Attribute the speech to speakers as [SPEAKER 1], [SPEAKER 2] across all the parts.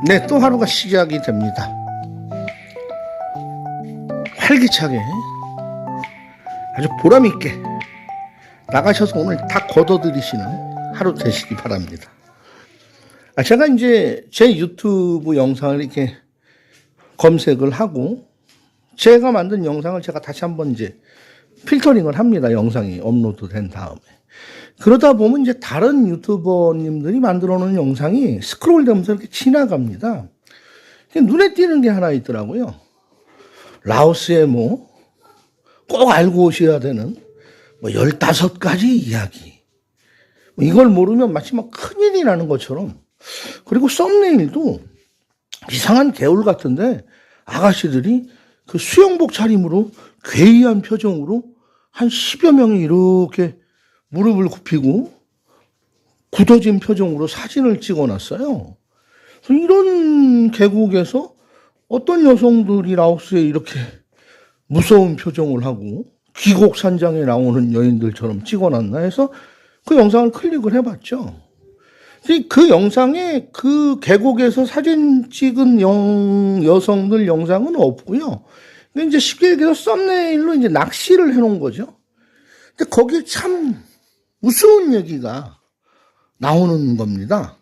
[SPEAKER 1] 네, 또 하루가 시작이 됩니다. 활기차게 아주 보람있게 나가셔서 오늘 다 걷어들이시는 하루 되시기 바랍니다. 제가 이제 제 유튜브 영상을 이렇게 검색을 하고 제가 만든 영상을 제가 다시 한번 이제 필터링을 합니다. 영상이 업로드 된 다음에. 그러다 보면 이제 다른 유튜버님들이 만들어 놓은 영상이 스크롤 되면서 이렇게 지나갑니다. 눈에 띄는 게 하나 있더라고요. 라오스의 꼭 알고 오셔야 되는 15가지 이야기. 이걸 모르면 마치 큰일이 나는 것처럼. 그리고 썸네일도 이상한 개울 같은데 아가씨들이 그 수영복 차림으로 괴이한 표정으로 한 10여 명이 이렇게 무릎을 굽히고 굳어진 표정으로 사진을 찍어놨어요. 이런 계곡에서 어떤 여성들이 라오스에 이렇게 무서운 표정을 하고 귀곡산장에 나오는 여인들처럼 찍어놨나 해서 그 영상을 클릭을 해봤죠. 그 영상에 그 계곡에서 사진 찍은 여성들 영상은 없고요. 근데 이제 쉽게 얘기해서 썸네일로 이제 낚시를 해놓은 거죠. 근데 거기에 참 무서운 얘기가 나오는 겁니다.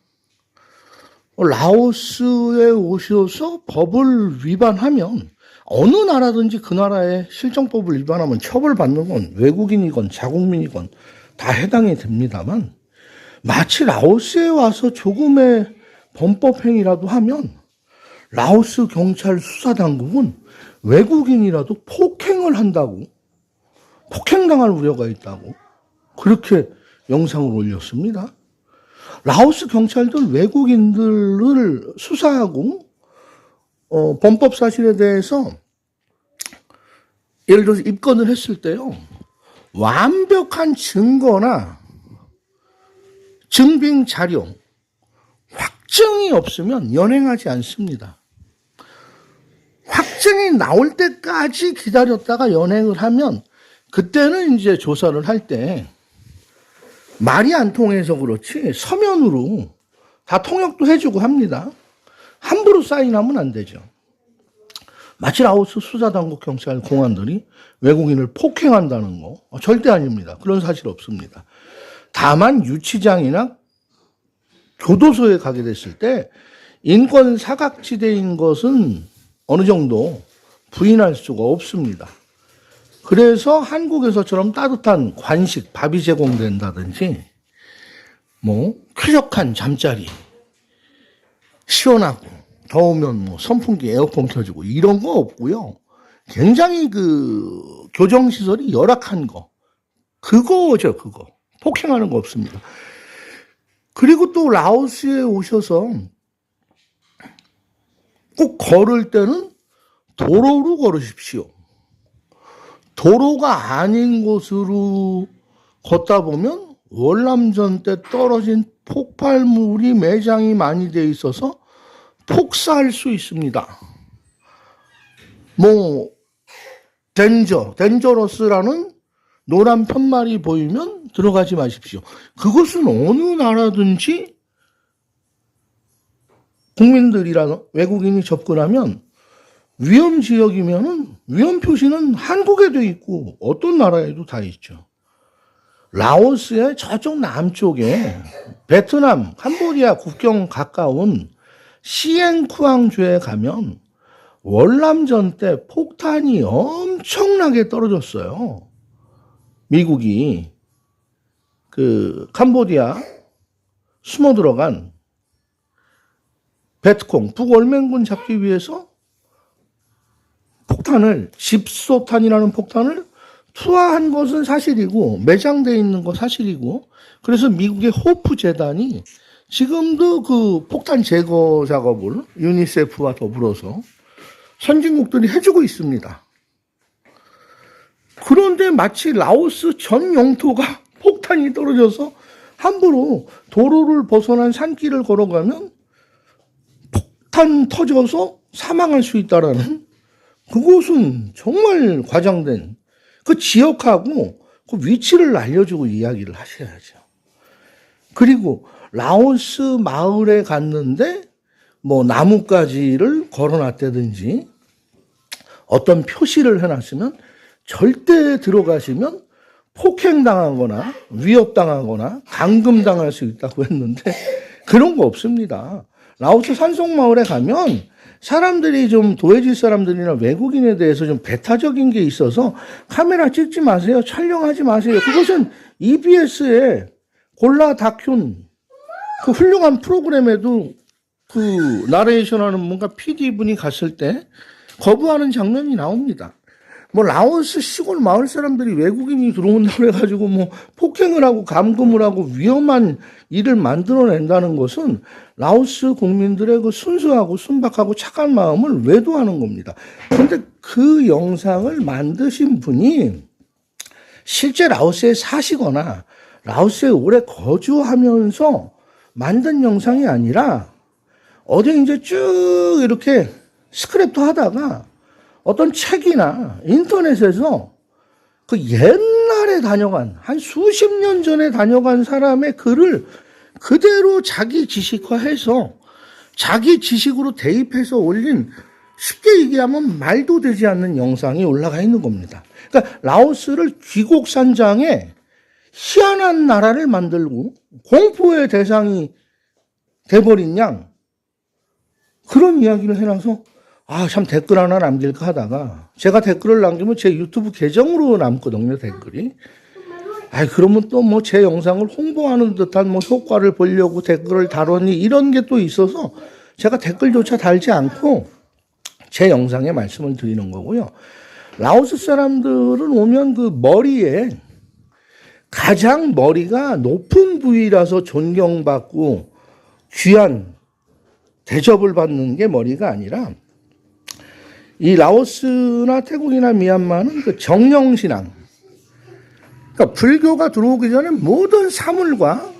[SPEAKER 1] 라오스에 오셔서 법을 위반하면 어느 나라든지 그 나라의 실정법을 위반하면 처벌받는 건 외국인이건 자국민이건 다 해당이 됩니다만 마치 라오스에 와서 조금의 범법행위라도 하면 라오스 경찰 수사당국은 외국인이라도 폭행을 한다고, 폭행당할 우려가 있다고 그렇게 영상을 올렸습니다. 라오스 경찰들 외국인들을 수사하고 범법 사실에 대해서 예를 들어서 입건을 했을 때요. 완벽한 증거나 증빙 자료, 확증이 없으면 연행하지 않습니다. 확증이 나올 때까지 기다렸다가 연행을 하면 그때는 이제 조사를 할 때 말이 안 통해서 그렇지 서면으로 다 통역도 해주고 합니다. 함부로 사인하면 안 되죠. 마치 라오스 수사당국 경찰 공안들이 외국인을 폭행한다는 거 절대 아닙니다. 그런 사실 없습니다. 다만 유치장이나 교도소에 가게 됐을 때 인권 사각지대인 것은 어느 정도 부인할 수가 없습니다. 그래서 한국에서처럼 따뜻한 관식, 밥이 제공된다든지, 쾌적한 잠자리, 시원하고, 더우면 선풍기, 에어컨 켜주고, 이런 거 없고요. 굉장히 교정시설이 열악한 거. 그거죠, 그거. 폭행하는 거 없습니다. 그리고 또 라오스에 오셔서 꼭 걸을 때는 도로로 걸으십시오. 도로가 아닌 곳으로 걷다 보면 월남전 때 떨어진 폭발물이 매장이 많이 돼 있어서 폭사할 수 있습니다. 덴저러스라는 노란 편말이 보이면 들어가지 마십시오. 그것은 어느 나라든지 국민들이나 외국인이 접근하면 위험 지역이면은 위험 표시는 한국에 돼 있고 어떤 나라에도 다 있죠. 라오스의 저쪽 남쪽에 베트남, 캄보디아 국경 가까운 시엔쿠앙주에 가면 월남전 때 폭탄이 엄청나게 떨어졌어요. 미국이 캄보디아 숨어 들어간 베트콩 북월맹군 잡기 위해서 집소탄이라는 폭탄을 투하한 것은 사실이고 매장되어 있는 건 사실이고 그래서 미국의 호프 재단이 지금도 그 폭탄 제거 작업을 유니세프와 더불어서 선진국들이 해주고 있습니다. 그런데 마치 라오스 전 영토가 폭탄이 떨어져서 함부로 도로를 벗어난 산길을 걸어가면 폭탄 터져서 사망할 수 있다라는 그것은 정말 과장된 그 지역하고 그 위치를 알려주고 이야기를 하셔야죠. 그리고 라오스 마을에 갔는데 뭐 나뭇가지를 걸어놨다든지 어떤 표시를 해놨으면 절대 들어가시면 폭행당하거나 위협당하거나 감금당할 수 있다고 했는데 그런 거 없습니다. 라오스 산속마을에 가면 사람들이 좀 도해질 사람들이나 외국인에 대해서 좀 배타적인 게 있어서 카메라 찍지 마세요. 촬영하지 마세요. 그것은 EBS의 골라 다큐 그 훌륭한 프로그램에도 그 나레이션하는 뭔가 PD분이 갔을 때 거부하는 장면이 나옵니다. 뭐 라오스 시골 마을 사람들이 외국인이 들어온다고 해가지고 뭐 폭행을 하고 감금을 하고 위험한 일을 만들어낸다는 것은 라오스 국민들의 그 순수하고 순박하고 착한 마음을 외도하는 겁니다. 그런데 그 영상을 만드신 분이 실제 라오스에 사시거나 라오스에 오래 거주하면서 만든 영상이 아니라 어디 이제 쭉 이렇게 스크랩도 하다가 어떤 책이나 인터넷에서 그 옛날에 다녀간, 한 수십 년 전에 다녀간 사람의 글을 그대로 자기 지식화해서 자기 지식으로 대입해서 올린 쉽게 얘기하면 말도 되지 않는 영상이 올라가 있는 겁니다. 그러니까 라오스를 귀곡산장에 희한한 나라를 만들고 공포의 대상이 돼버린 양 그런 이야기를 해놔서 참 댓글 하나 남길까 하다가 제가 댓글을 남기면 제 유튜브 계정으로 남거든요, 댓글이. 그러면 또 뭐 제 영상을 홍보하는 듯한 뭐 효과를 보려고 댓글을 달았니 이런 게 또 있어서 제가 댓글조차 달지 않고 제 영상에 말씀을 드리는 거고요. 라오스 사람들은 오면 그 머리에 가장 머리가 높은 부위라서 존경받고 귀한 대접을 받는 게 머리가 아니라 이 라오스나 태국이나 미얀마는 그 정령신앙, 그러니까 불교가 들어오기 전에 모든 사물과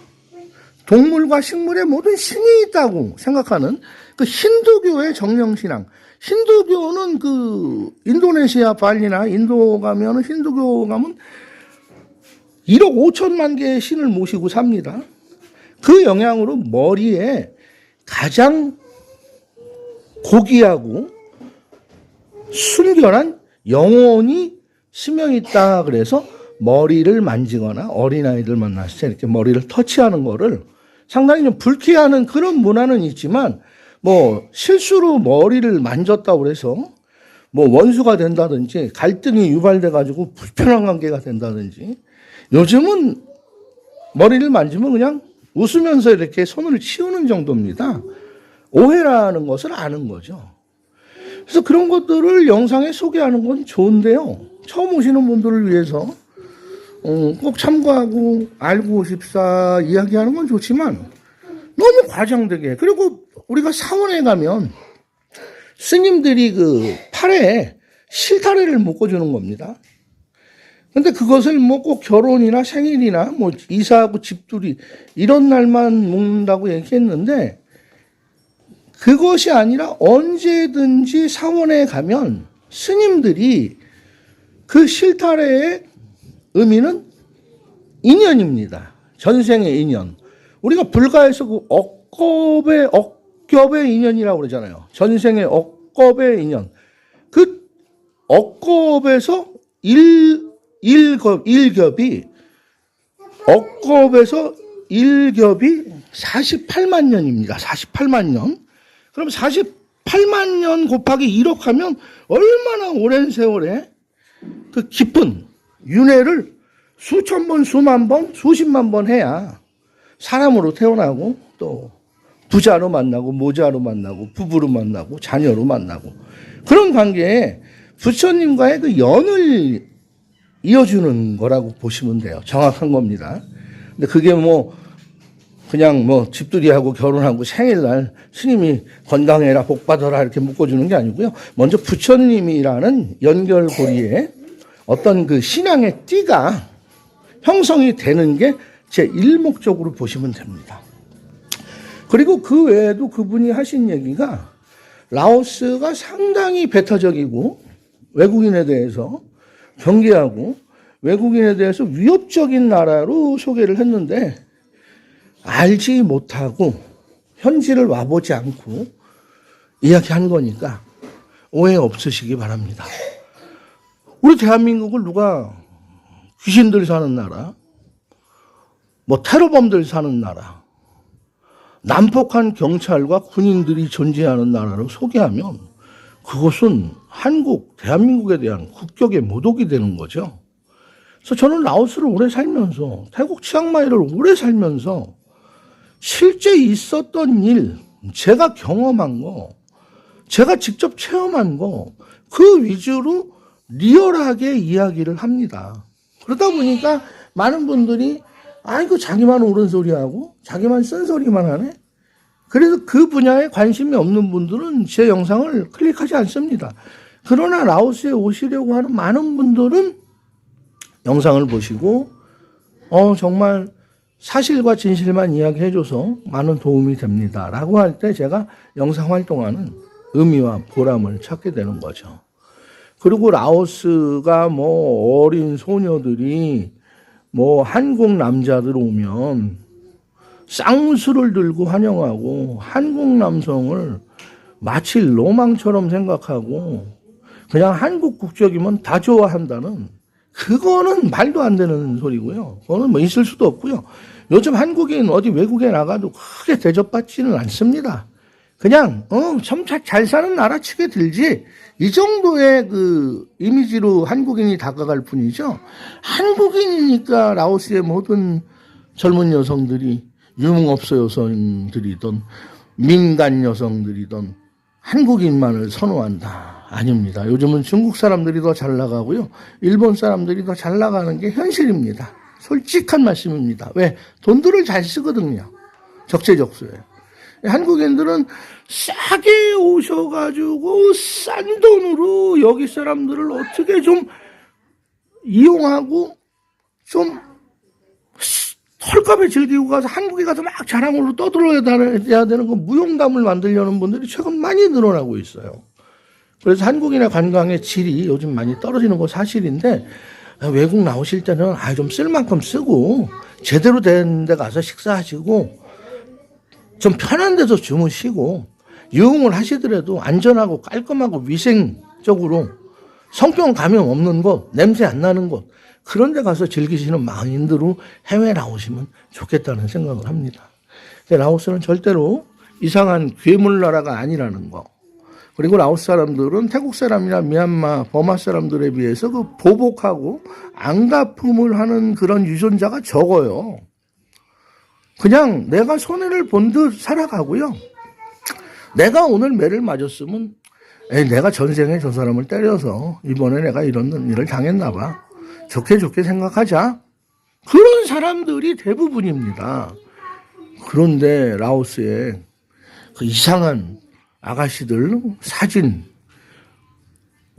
[SPEAKER 1] 동물과 식물에 모든 신이 있다고 생각하는 그 힌두교의 정령신앙. 힌두교는 그 인도네시아 발리나 인도 가면은 힌두교 가면 1억 5천만 개의 신을 모시고 삽니다. 그 영향으로 머리에 가장 고귀하고 순결한 영혼이 스며 있다 그래서 머리를 만지거나 어린아이들 만났을 때 이렇게 머리를 터치하는 거를 상당히 좀 불쾌하는 그런 문화는 있지만 뭐 실수로 머리를 만졌다고 해서 뭐 원수가 된다든지 갈등이 유발돼 가지고 불편한 관계가 된다든지 요즘은 머리를 만지면 그냥 웃으면서 이렇게 손을 치우는 정도입니다. 오해라는 것을 아는 거죠. 그래서 그런 것들을 영상에 소개하는 건 좋은데요. 처음 오시는 분들을 위해서 꼭 참고하고 알고 싶사 이야기하는 건 좋지만 너무 과장되게. 그리고 우리가 사원에 가면 스님들이 그 팔에 실타래를 묶어주는 겁니다. 근데 그것을 뭐 꼭 결혼이나 생일이나 뭐 이사하고 집들이 이런 날만 묶는다고 얘기했는데 그것이 아니라 언제든지 사원에 가면 스님들이 그 실타래의 의미는 인연입니다. 전생의 인연. 우리가 불가에서 그 억겁의 인연이라고 그러잖아요. 전생의 억겁의 인연. 그 억겁에서 억겁에서 일겹이 48만 년입니다. 48만 년. 그럼 48만 년 곱하기 1억 하면 얼마나 오랜 세월에 그 깊은 윤회를 수천 번, 수만 번, 수십만 번 해야 사람으로 태어나고 또 부자로 만나고 모자로 만나고 부부로 만나고 자녀로 만나고 그런 관계에 부처님과의 그 연을 이어주는 거라고 보시면 돼요. 정확한 겁니다. 근데 그게 뭐 그냥 뭐 집들이하고 결혼하고 생일날 스님이 건강해라 복 받아라 이렇게 묶어주는 게 아니고요. 먼저 부처님이라는 연결고리에 어떤 그 신앙의 띠가 형성이 되는 게 제 1목적으로 보시면 됩니다. 그리고 그 외에도 그분이 하신 얘기가 라오스가 상당히 배타적이고 외국인에 대해서 경계하고 외국인에 대해서 위협적인 나라로 소개를 했는데 알지 못하고 현지를 와보지 않고 이야기한 거니까 오해 없으시기 바랍니다. 우리 대한민국을 누가 귀신들 사는 나라, 뭐 테러범들 사는 나라, 난폭한 경찰과 군인들이 존재하는 나라로 소개하면 그것은 한국, 대한민국에 대한 국격의 모독이 되는 거죠. 그래서 저는 라오스를 오래 살면서, 태국 치앙마이를 오래 살면서 실제 있었던 일, 제가 경험한 거, 제가 직접 체험한 거, 그 위주로 리얼하게 이야기를 합니다. 그러다 보니까 많은 분들이 아이고 자기만 옳은 소리하고 자기만 쓴소리만 하네. 그래서 그 분야에 관심이 없는 분들은 제 영상을 클릭하지 않습니다. 그러나 라오스에 오시려고 하는 많은 분들은 영상을 보시고 정말 사실과 진실만 이야기해줘서 많은 도움이 됩니다 라고 할 때 제가 영상 활동하는 의미와 보람을 찾게 되는 거죠. 그리고 라오스가 뭐 어린 소녀들이 뭐 한국 남자들 오면 쌍수를 들고 환영하고 한국 남성을 마치 로망처럼 생각하고 그냥 한국 국적이면 다 좋아한다는, 그거는 말도 안 되는 소리고요. 그거는 뭐 있을 수도 없고요. 요즘 한국인 어디 외국에 나가도 크게 대접받지는 않습니다. 그냥 참 잘 사는 나라 치게 들지, 이 정도의 그 이미지로 한국인이 다가갈 뿐이죠. 한국인이니까 라오스의 모든 젊은 여성들이, 유흥업소 여성들이든 민간 여성들이든 한국인만을 선호한다. 아닙니다. 요즘은 중국 사람들이 더 잘 나가고요, 일본 사람들이 더 잘 나가는 게 현실입니다. 솔직한 말씀입니다. 왜? 돈들을 잘 쓰거든요. 적재적소에. 한국인들은 싸게 오셔가지고 싼 돈으로 여기 사람들을 어떻게 좀 이용하고 좀 헐값에 즐기고 가서 한국에 가서 막 자랑으로 떠들어야 되는 거, 무용담을 만들려는 분들이 최근 많이 늘어나고 있어요. 그래서 한국인의 관광의 질이 요즘 많이 떨어지는 거 사실인데, 외국 나오실 때는 좀 쓸 만큼 쓰고 제대로 된 데 가서 식사하시고 좀 편한 데서 주무시고, 유흥을 하시더라도 안전하고 깔끔하고 위생적으로 성병 감염 없는 곳, 냄새 안 나는 곳, 그런 데 가서 즐기시는 마인드로 해외 나오시면 좋겠다는 생각을 합니다. 라오스는 절대로 이상한 괴물 나라가 아니라는 거. 그리고 라오스 사람들은 태국 사람이나 미얀마, 버마 사람들에 비해서 그 보복하고 안갚음을 하는 그런 유전자가 적어요. 그냥 내가 손해를 본 듯 살아가고요. 내가 오늘 매를 맞았으면 내가 전생에 저 사람을 때려서 이번에 내가 이런 일을 당했나 봐. 좋게 생각하자. 그런 사람들이 대부분입니다. 그런데 라오스에 그 이상한 아가씨들 사진,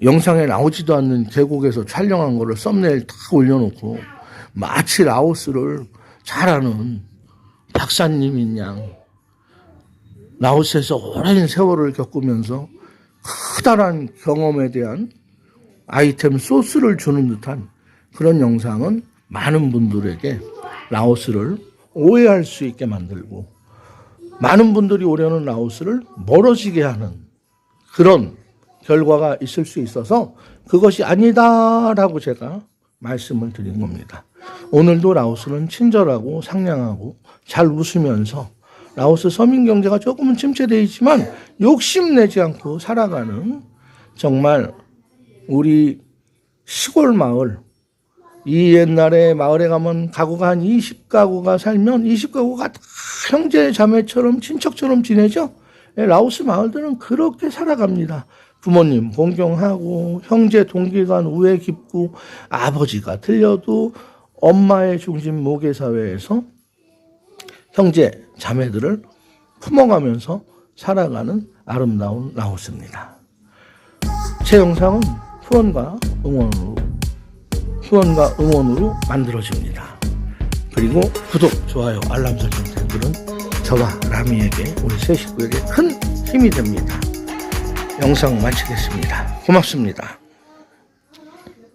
[SPEAKER 1] 영상에 나오지도 않는 계곡에서 촬영한 거를 썸네일 탁 올려놓고 마치 라오스를 잘 아는 박사님인 양, 라오스에서 오랜 세월을 겪으면서 커다란 경험에 대한 아이템 소스를 주는 듯한 그런 영상은 많은 분들에게 라오스를 오해할 수 있게 만들고, 많은 분들이 오려는 라오스를 멀어지게 하는 그런 결과가 있을 수 있어서 그것이 아니다라고 제가 말씀을 드린 겁니다. 오늘도 라오스는 친절하고 상냥하고 잘 웃으면서, 라오스 서민 경제가 조금은 침체되어 있지만 욕심내지 않고 살아가는 정말 우리 시골 마을, 이 옛날에 마을에 가면 가구가 한 20가구가 살면 20가구가 다 형제 자매처럼 친척처럼 지내죠. 라오스 마을들은 그렇게 살아갑니다. 부모님 공경하고 형제 동기간 우애 깊고, 아버지가 틀려도 엄마의 중심 모계사회에서 형제 자매들을 품어가면서 살아가는 아름다운 라오스입니다. 제 영상은 후원과 응원으로 만들어집니다. 그리고 구독, 좋아요, 알람 설정 댓글은 저와 라미에게, 우리 세 식구에게 큰 힘이 됩니다. 영상 마치겠습니다. 고맙습니다.